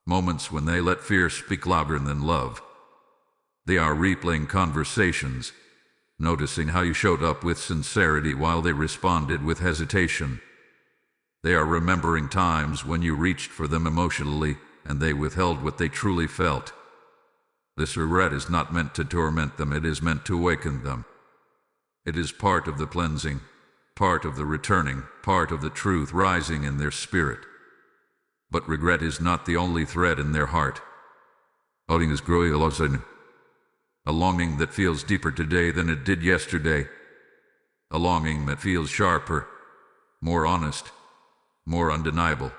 moments when they let fear speak louder than love. They are replaying conversations, noticing how you showed up with sincerity while they responded with hesitation. They are remembering times when you reached for them emotionally and they withheld what they truly felt. This regret is not meant to torment them, it is meant to awaken them. It is part of the cleansing, part of the returning, part of the truth rising in their spirit. But regret is not the only thread in their heart. A longing that feels deeper today than it did yesterday. A longing that feels sharper, more honest, more undeniable.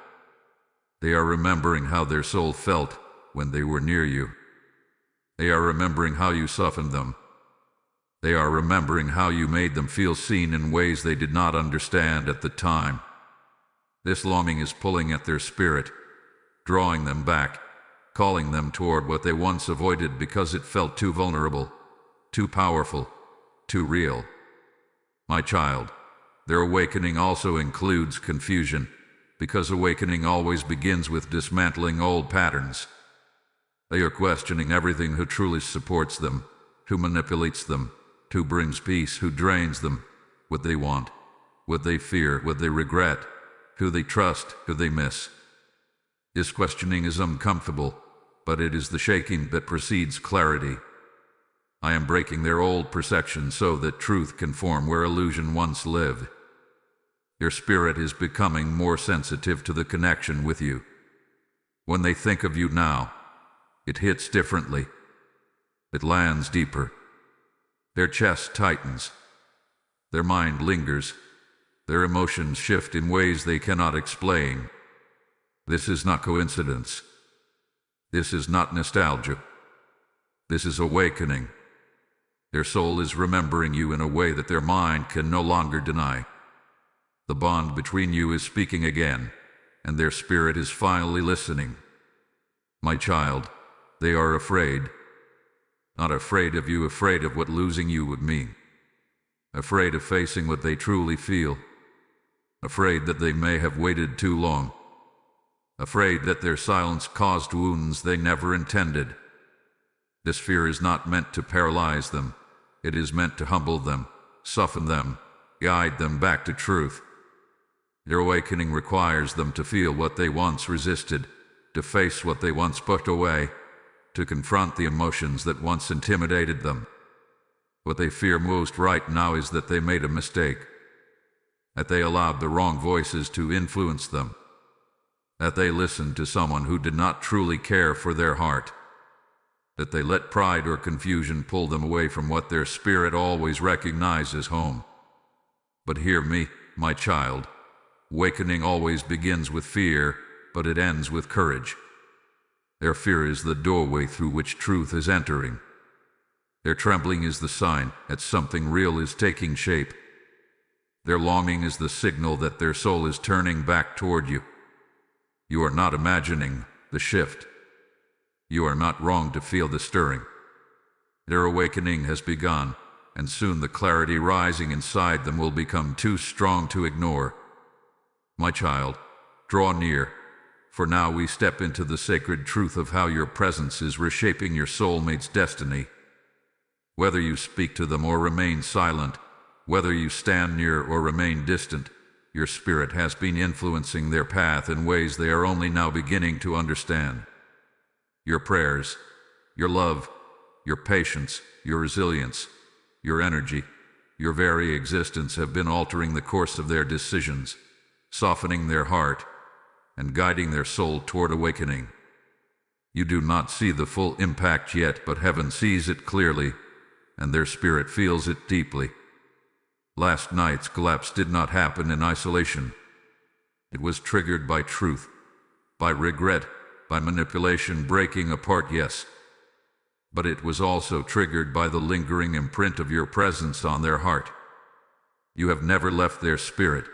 They are remembering how their soul felt when they were near you. They are remembering how you softened them. They are remembering how you made them feel seen in ways they did not understand at the time. This longing is pulling at their spirit, drawing them back, calling them toward what they once avoided because it felt too vulnerable, too powerful, too real. My child, their awakening also includes confusion, because awakening always begins with dismantling old patterns. They are questioning everything: who truly supports them, who manipulates them, who brings peace, who drains them, what they want, what they fear, what they regret, who they trust, who they miss. This questioning is uncomfortable, but it is the shaking that precedes clarity. I am breaking their old perception so that truth can form where illusion once lived. Your spirit is becoming more sensitive to the connection with you. When they think of you now, it hits differently. It lands deeper. Their chest tightens. Their mind lingers. Their emotions shift in ways they cannot explain. This is not coincidence. This is not nostalgia. This is awakening. Their soul is remembering you in a way that their mind can no longer deny. The bond between you is speaking again, and their spirit is finally listening. My child, they are afraid. Not afraid of you, afraid of what losing you would mean. Afraid of facing what they truly feel. Afraid that they may have waited too long. Afraid that their silence caused wounds they never intended. This fear is not meant to paralyze them. It is meant to humble them, soften them, guide them back to truth. Their awakening requires them to feel what they once resisted, to face what they once put away, to confront the emotions that once intimidated them. What they fear most right now is that they made a mistake, that they allowed the wrong voices to influence them, that they listened to someone who did not truly care for their heart, that they let pride or confusion pull them away from what their spirit always recognized as home. But hear me, my child. Awakening always begins with fear, but it ends with courage. Their fear is the doorway through which truth is entering. Their trembling is the sign that something real is taking shape. Their longing is the signal that their soul is turning back toward you. You are not imagining the shift. You are not wrong to feel the stirring. Their awakening has begun, and soon the clarity rising inside them will become too strong to ignore. My child, draw near, for now we step into the sacred truth of how your presence is reshaping your soulmate's destiny. Whether you speak to them or remain silent, whether you stand near or remain distant, your spirit has been influencing their path in ways they are only now beginning to understand. Your prayers, your love, your patience, your resilience, your energy, your very existence have been altering the course of their decisions, softening their heart, and guiding their soul toward awakening. You do not see the full impact yet, but heaven sees it clearly, and their spirit feels it deeply. Last night's collapse did not happen in isolation. It was triggered by truth, by regret, by manipulation breaking apart, yes. But it was also triggered by the lingering imprint of your presence on their heart. You have never left their spirit.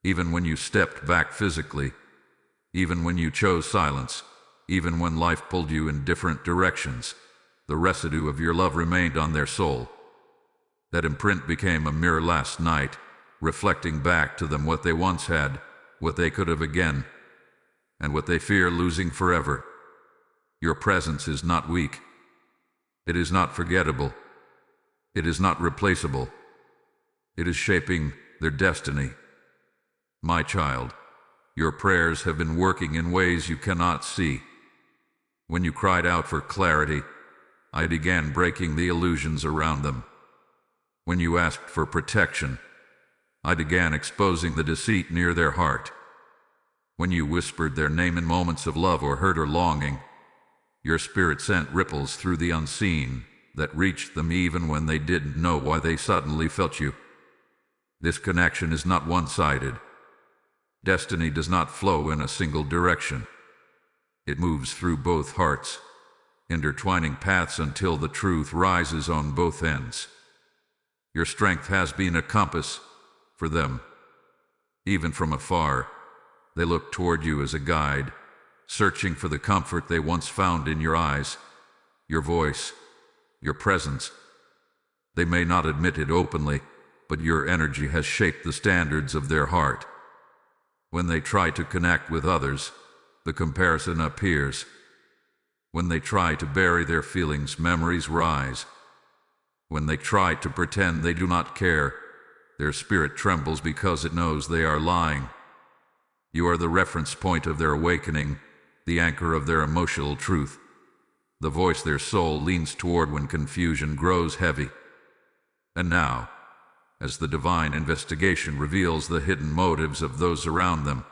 Even when you stepped back physically, even when you chose silence, even when life pulled you in different directions, the residue of your love remained on their soul. That imprint became a mirror last night, reflecting back to them what they once had, what they could have again, and what they fear losing forever. Your presence is not weak. It is not forgettable. It is not replaceable. It is shaping their destiny. My child, your prayers have been working in ways you cannot see. When you cried out for clarity, I began breaking the illusions around them. When you asked for protection, I began exposing the deceit near their heart. When you whispered their name in moments of love or hurt or longing, your spirit sent ripples through the unseen that reached them even when they didn't know why they suddenly felt you. This connection is not one-sided. Destiny does not flow in a single direction. It moves through both hearts, intertwining paths until the truth rises on both ends. Your strength has been a compass for them. Even from afar, they look toward you as a guide, searching for the comfort they once found in your eyes, your voice, your presence. They may not admit it openly, but your energy has shaped the standards of their heart. When they try to connect with others, the comparison appears. When they try to bury their feelings, memories rise. When they try to pretend they do not care, their spirit trembles because it knows they are lying. You are the reference point of their awakening, the anchor of their emotional truth, the voice their soul leans toward when confusion grows heavy. And now, as the divine investigation reveals the hidden motives of those around them,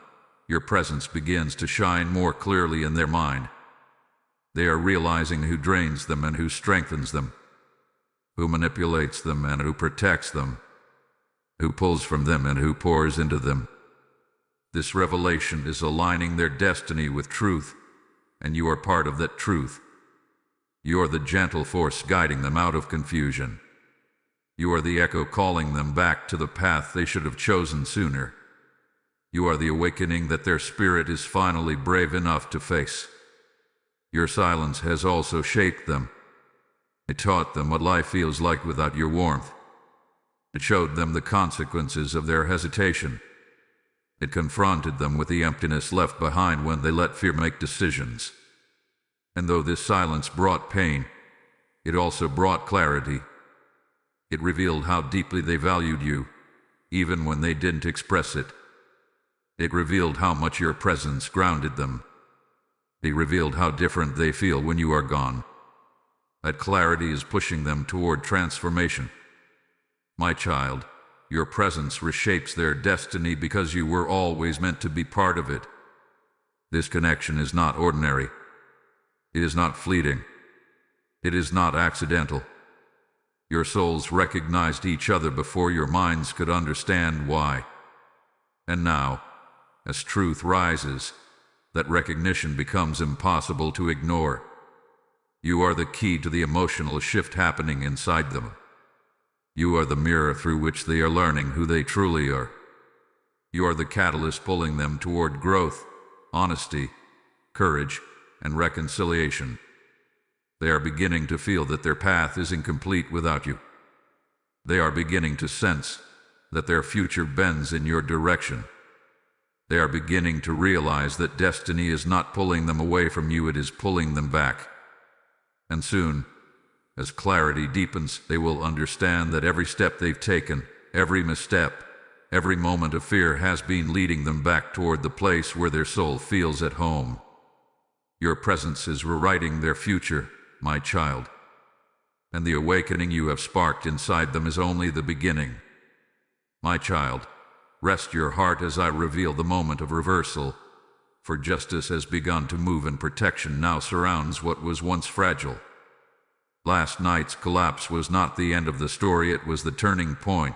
your presence begins to shine more clearly in their mind. They are realizing who drains them and who strengthens them, who manipulates them and who protects them, who pulls from them and who pours into them. This revelation is aligning their destiny with truth, and you are part of that truth. You are the gentle force guiding them out of confusion. You are the echo calling them back to the path they should have chosen sooner. You are the awakening that their spirit is finally brave enough to face. Your silence has also shaped them. It taught them what life feels like without your warmth. It showed them the consequences of their hesitation. It confronted them with the emptiness left behind when they let fear make decisions. And though this silence brought pain, it also brought clarity. It revealed how deeply they valued you, even when they didn't express it. It revealed how much your presence grounded them. It revealed how different they feel when you are gone. That clarity is pushing them toward transformation. My child, your presence reshapes their destiny because you were always meant to be part of it. This connection is not ordinary. It is not fleeting. It is not accidental. Your souls recognized each other before your minds could understand why. And now, as truth rises, that recognition becomes impossible to ignore. You are the key to the emotional shift happening inside them. You are the mirror through which they are learning who they truly are. You are the catalyst pulling them toward growth, honesty, courage, and reconciliation. They are beginning to feel that their path is incomplete without you. They are beginning to sense that their future bends in your direction. They are beginning to realize that destiny is not pulling them away from you, it is pulling them back. And soon, as clarity deepens, they will understand that every step they've taken, every misstep, every moment of fear has been leading them back toward the place where their soul feels at home. Your presence is rewriting their future, my child. and the awakening you have sparked inside them is only the beginning. My child, rest your heart as I reveal the moment of reversal, for justice has begun to move and protection now surrounds what was once fragile. Last night's collapse was not the end of the story, it was the turning point.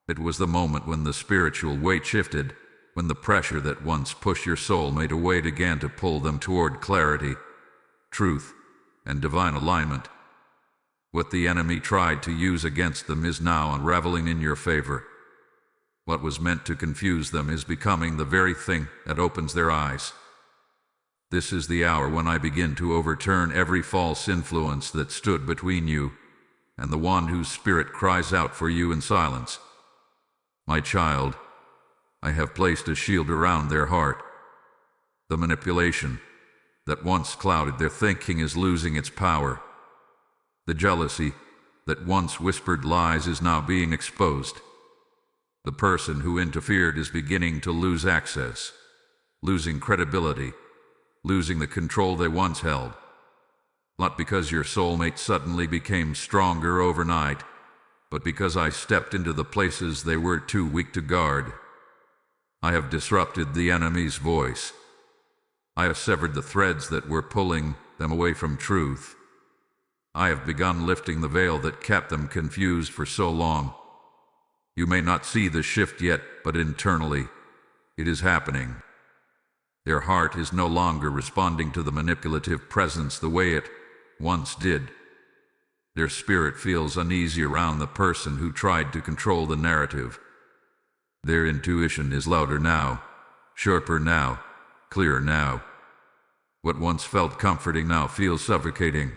It was the moment when the spiritual weight shifted, when the pressure that once pushed your soulmate away began to pull them toward clarity, truth, and divine alignment. What the enemy tried to use against them is now unraveling in your favor. What was meant to confuse them is becoming the very thing that opens their eyes. This is the hour when I begin to overturn every false influence that stood between you and the one whose spirit cries out for you in silence. My child, I have placed a shield around their heart. The manipulation that once clouded their thinking is losing its power. The jealousy that once whispered lies is now being exposed. The person who interfered is beginning to lose access, losing credibility, losing the control they once held. Not because your soulmate suddenly became stronger overnight, but because I stepped into the places they were too weak to guard. I have disrupted the enemy's voice. I have severed the threads that were pulling them away from truth. I have begun lifting the veil that kept them confused for so long. You may not see the shift yet, but internally, it is happening. Their heart is no longer responding to the manipulative presence the way it once did. Their spirit feels uneasy around the person who tried to control the narrative. Their intuition is louder now, sharper now, clearer now. What once felt comforting now feels suffocating.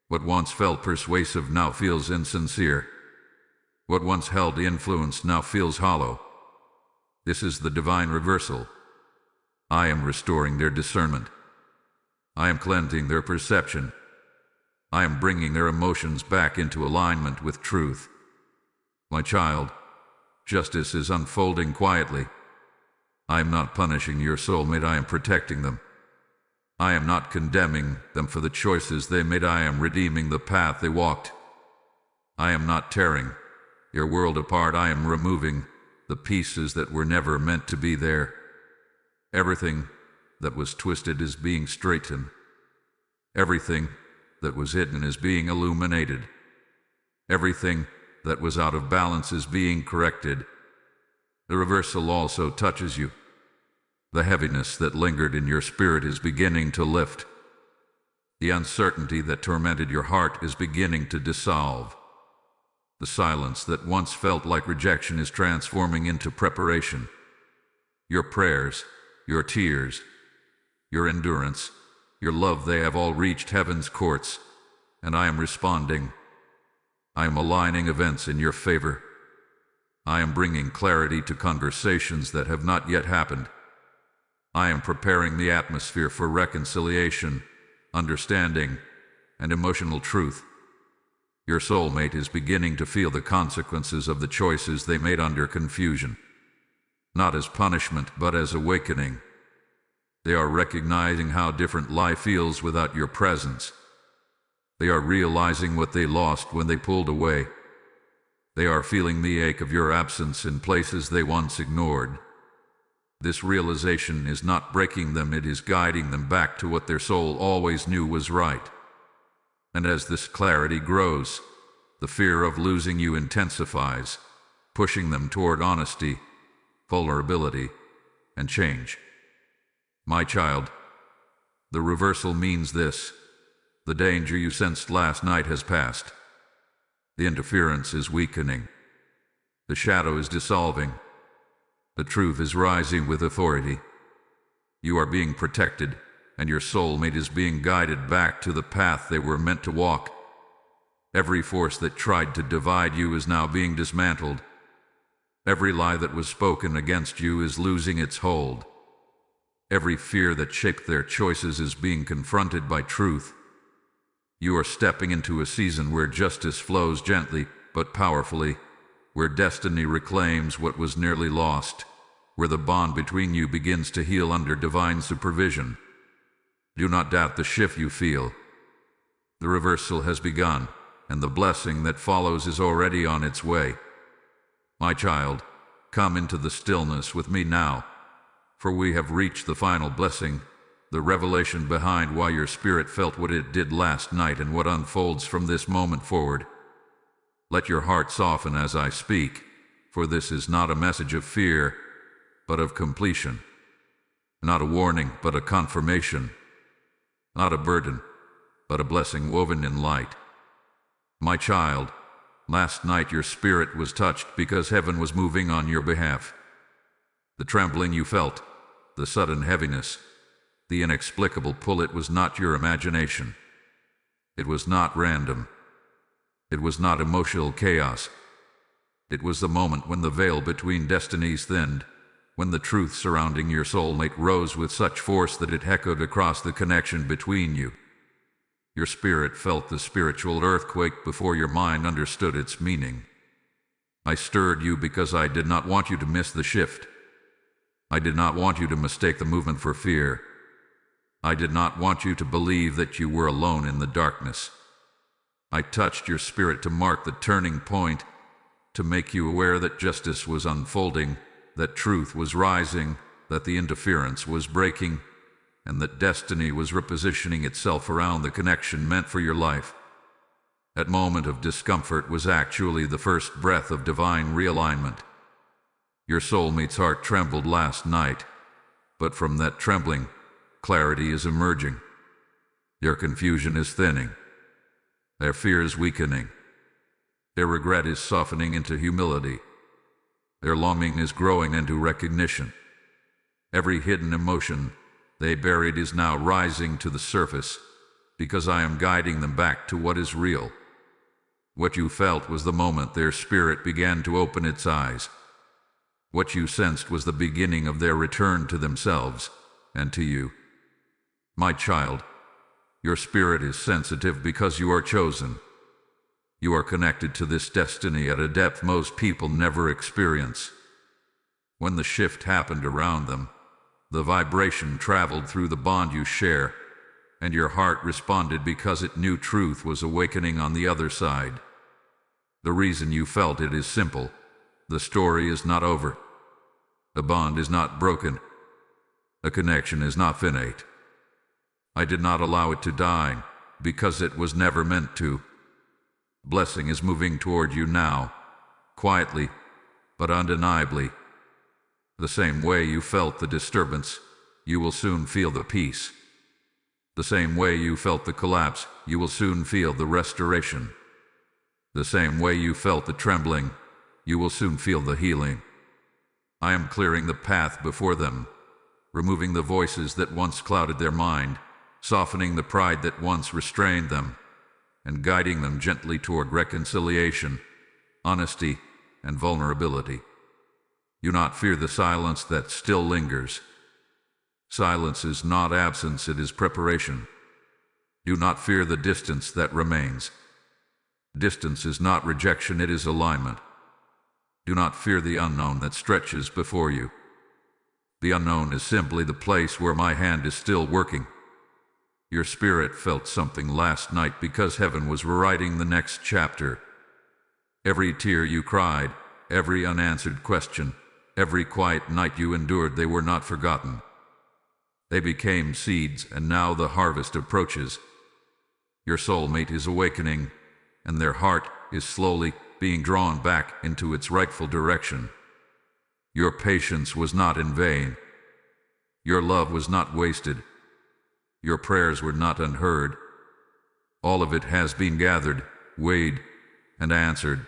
What once felt persuasive now feels insincere. What once held influence now feels hollow. This is the divine reversal. I am restoring their discernment. I am cleansing their perception. I am bringing their emotions back into alignment with truth. My child, justice is unfolding quietly. I am not punishing your soulmate, I am protecting them. I am not condemning them for the choices they made, I am redeeming the path they walked. I am not tearing your world apart, I am removing the pieces that were never meant to be there. Everything that was twisted is being straightened. Everything that was hidden is being illuminated. Everything that was out of balance is being corrected. The reversal also touches you. The heaviness that lingered in your spirit is beginning to lift. The uncertainty that tormented your heart is beginning to dissolve. The silence that once felt like rejection is transforming into preparation. Your prayers, your tears, your endurance, your love, they have all reached heaven's courts, and I am responding. I am aligning events in your favor. I am bringing clarity to conversations that have not yet happened. I am preparing the atmosphere for reconciliation, understanding, and emotional truth. Your soulmate is beginning to feel the consequences of the choices they made under confusion. Not as punishment, but as awakening. They are recognizing how different life feels without your presence. They are realizing what they lost when they pulled away. They are feeling the ache of your absence in places they once ignored. This realization is not breaking them, it is guiding them back to what their soul always knew was right. And as this clarity grows, the fear of losing you intensifies, pushing them toward honesty, vulnerability, and change. My child, the reversal means this: the danger you sensed last night has passed. The interference is weakening. The shadow is dissolving. The truth is rising with authority. You are being protected, and your soulmate is being guided back to the path they were meant to walk. Every force that tried to divide you is now being dismantled. Every lie that was spoken against you is losing its hold. Every fear that shaped their choices is being confronted by truth. You are stepping into a season where justice flows gently but powerfully, where destiny reclaims what was nearly lost, where the bond between you begins to heal under divine supervision. Do not doubt the shift you feel. The reversal has begun, and the blessing that follows is already on its way. My child, come into the stillness with me now, for we have reached the final blessing, the revelation behind why your spirit felt what it did last night and what unfolds from this moment forward. Let your heart soften as I speak, for this is not a message of fear, but of completion. Not a warning, but a confirmation. Not a burden, but a blessing woven in light. My child, last night your spirit was touched because heaven was moving on your behalf. The trembling you felt, the sudden heaviness, the inexplicable pull, it was not your imagination. It was not random. It was not emotional chaos. It was the moment when the veil between destinies thinned, when the truth surrounding your soulmate rose with such force that it echoed across the connection between you. Your spirit felt the spiritual earthquake before your mind understood its meaning. I stirred you because I did not want you to miss the shift. I did not want you to mistake the movement for fear. I did not want you to believe that you were alone in the darkness. I touched your spirit to mark the turning point, to make you aware that justice was unfolding, that truth was rising, that the interference was breaking, and that destiny was repositioning itself around the connection meant for your life. That moment of discomfort was actually the first breath of divine realignment. Your soulmate's heart trembled last night, but from that trembling, clarity is emerging. Their confusion is thinning. Their fear is weakening. Their regret is softening into humility. Their longing is growing into recognition. Every hidden emotion they buried is now rising to the surface, because I am guiding them back to what is real. What you felt was the moment their spirit began to open its eyes. What you sensed was the beginning of their return to themselves and to you. My child, your spirit is sensitive because you are chosen. You are connected to this destiny at a depth most people never experience. When the shift happened around them, the vibration traveled through the bond you share, and your heart responded because it knew truth was awakening on the other side. The reason you felt it is simple. The story is not over. The bond is not broken. The connection is not finite. I did not allow it to die, because it was never meant to. Blessing is moving toward you now, quietly, but undeniably. The same way you felt the disturbance, you will soon feel the peace. The same way you felt the collapse, you will soon feel the restoration. The same way you felt the trembling, you will soon feel the healing. I am clearing the path before them, removing the voices that once clouded their mind, softening the pride that once restrained them, and guiding them gently toward reconciliation, honesty, and vulnerability. Do not fear the silence that still lingers. Silence is not absence, it is preparation. Do not fear the distance that remains. Distance is not rejection, it is alignment. Do not fear the unknown that stretches before you. The unknown is simply the place where my hand is still working. Your spirit felt something last night because heaven was rewriting the next chapter. Every tear you cried, every unanswered question, every quiet night you endured, they were not forgotten. They became seeds, and now the harvest approaches. Your soulmate is awakening, and their heart is slowly being drawn back into its rightful direction. Your patience was not in vain. Your love was not wasted. Your prayers were not unheard. All of it has been gathered, weighed, and answered.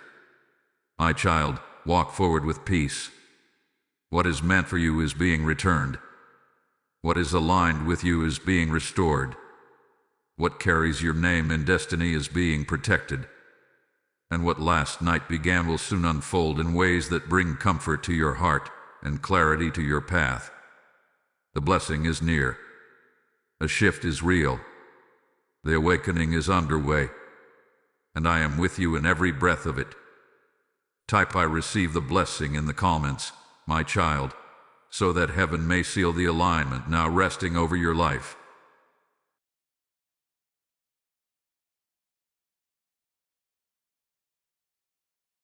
My child, walk forward with peace. What is meant for you is being returned. What is aligned with you is being restored. What carries your name and destiny is being protected. And what last night began will soon unfold in ways that bring comfort to your heart and clarity to your path. The blessing is near. A shift is real. The awakening is underway. And I am with you in every breath of it. Type "I receive the blessing" in the comments, my child, so that heaven may seal the alignment now resting over your life.